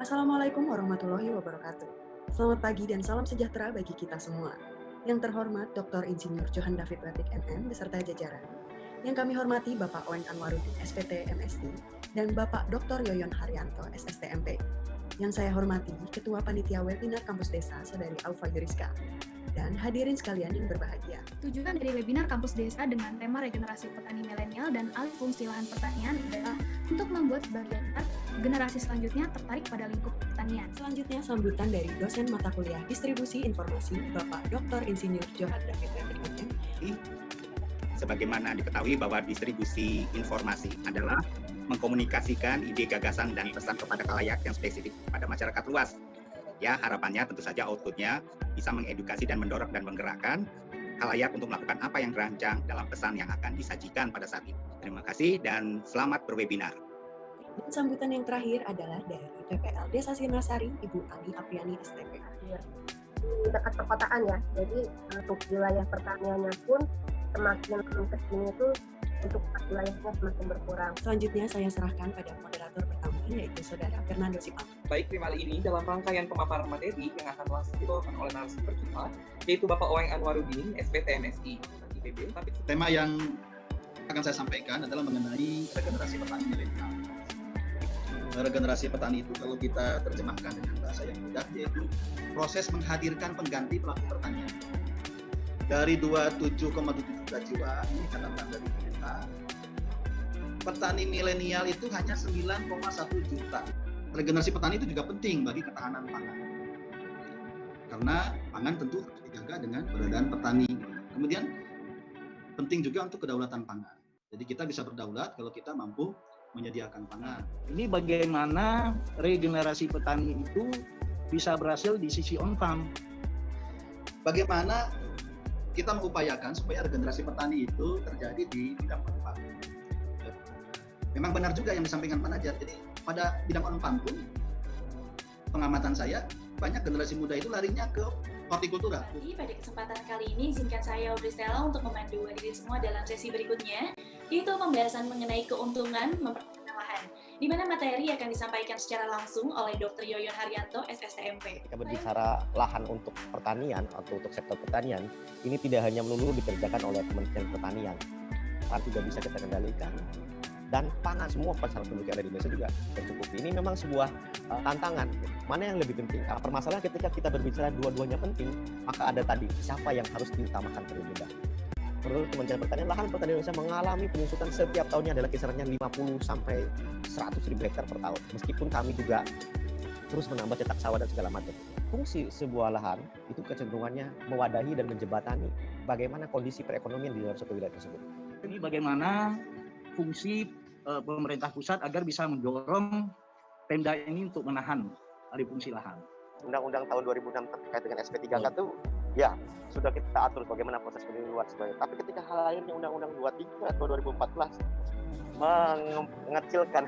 Assalamualaikum warahmatullahi wabarakatuh. Selamat pagi dan salam sejahtera bagi kita semua. Yang terhormat Dr. Insinyur Johan David Watik MM beserta jajaran. Yang kami hormati Bapak Owen Anwaruddin SPT MSI dan Bapak Dr. Yoyon Haryanto SST MP. Yang saya hormati Ketua Panitia Webinar Kampus Desa Saudari Aufa Yuriska. Dan hadirin sekalian yang berbahagia. Tujuan dari webinar Kampus Desa dengan tema regenerasi petani milenial dan alih fungsi lahan pertanian adalah untuk membuat sebagian generasi selanjutnya tertarik pada lingkup pertanian. Selanjutnya sambutan dari dosen mata kuliah Distribusi Informasi Bapak Dr. Insinyur Johan David Watik MM. Sebagaimana diketahui bahwa distribusi informasi adalah mengkomunikasikan ide, gagasan, dan pesan kepada khalayak yang spesifik pada masyarakat luas. Ya, harapannya tentu saja outputnya bisa mengedukasi dan mendorong dan menggerakkan khalayak untuk melakukan apa yang dirancang dalam pesan yang akan disajikan pada saat itu. Terima kasih dan selamat berwebinar. Dan sambutan yang terakhir adalah dari PPL Desa Sirnasari, Ibu Ali Apriani STP. Di dekat perkotaan ya, jadi untuk wilayah pertaniannya pun semakin kesini itu untuk wilayahnya semakin berkurang. Selanjutnya saya serahkan pada moderator pertama yaitu Saudara Fernando Sipang. Baik, terima kasih. Ini dalam rangkaian pemaparan materi yang akan langsung dibawakan oleh narasumber kita, yaitu Bapak Owen Anwaruddin, SPT MSI, IPB. Tema yang akan saya sampaikan adalah mengenai regenerasi petani milenial. Regenerasi petani itu kalau kita terjemahkan dengan bahasa yang mudah, yaitu proses menghadirkan pengganti pelaku pertanian. Dari 27,7 juta jiwa, ini catatan dari pemerintah, petani milenial itu hanya 9,1 juta. Regenerasi petani itu juga penting bagi ketahanan pangan. Karena pangan tentu harus dijaga dengan keberadaan petani. Kemudian penting juga untuk kedaulatan pangan. Jadi kita bisa berdaulat kalau kita mampu menyediakan pangan. Ini bagaimana regenerasi petani itu bisa berhasil di sisi on-farm. Bagaimana kita mengupayakan supaya regenerasi petani itu terjadi di bidang on-farm. Memang benar juga yang disampaikan Pak Najat. Jadi pada bidang on-farm pun pengamatan saya banyak generasi muda itu larinya ke hortikultura. Jadi pada kesempatan kali ini izinkan saya Audrey Stella untuk memandu hadirin semua dalam sesi berikutnya, yaitu pembahasan mengenai keuntungan mempertahankan lahan, di mana materi akan disampaikan secara langsung oleh Dr. Yoyon Haryanto SSTMP. Kita berbicara lahan untuk pertanian atau untuk sektor pertanian, ini tidak hanya melulu dikerjakan oleh Kementerian Pertanian, tapi juga bisa kita kendalikan. Dan pangan semua pasar penduduk yang ada di Indonesia juga tercukupi. Ini memang sebuah tantangan. Mana yang lebih penting? Karena permasalahan ketika kita berbicara dua-duanya penting, maka ada tadi siapa yang harus diutamakan terlebih dahulu. Menurut Kementerian Pertanian, lahan pertanian Indonesia mengalami penyusutan setiap tahunnya adalah kisarannya 50 sampai 100 ribu hektar per tahun. Meskipun kami juga terus menambah cetak sawah dan segala macam. Fungsi sebuah lahan itu kecenderungannya mewadahi dan menjembatani bagaimana kondisi perekonomian di dalam suatu wilayah tersebut. Ini bagaimana fungsi pemerintah pusat agar bisa mendorong Pemda ini untuk menahan alih fungsi lahan. Undang-undang tahun 2006 terkait dengan SP3K itu ya sudah kita atur bagaimana proses penyuluhan sebagainya. Tapi ketika hal lainnya Undang-Undang 23 atau 2014 mengecilkan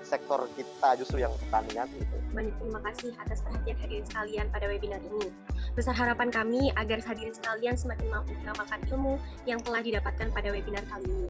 sektor kita justru yang pertanian itu. Banyak terima kasih atas perhatian hadirin sekalian pada webinar ini. Besar harapan kami agar hadirin sekalian semakin mampu mengamalkan ilmu yang telah didapatkan pada webinar kali ini.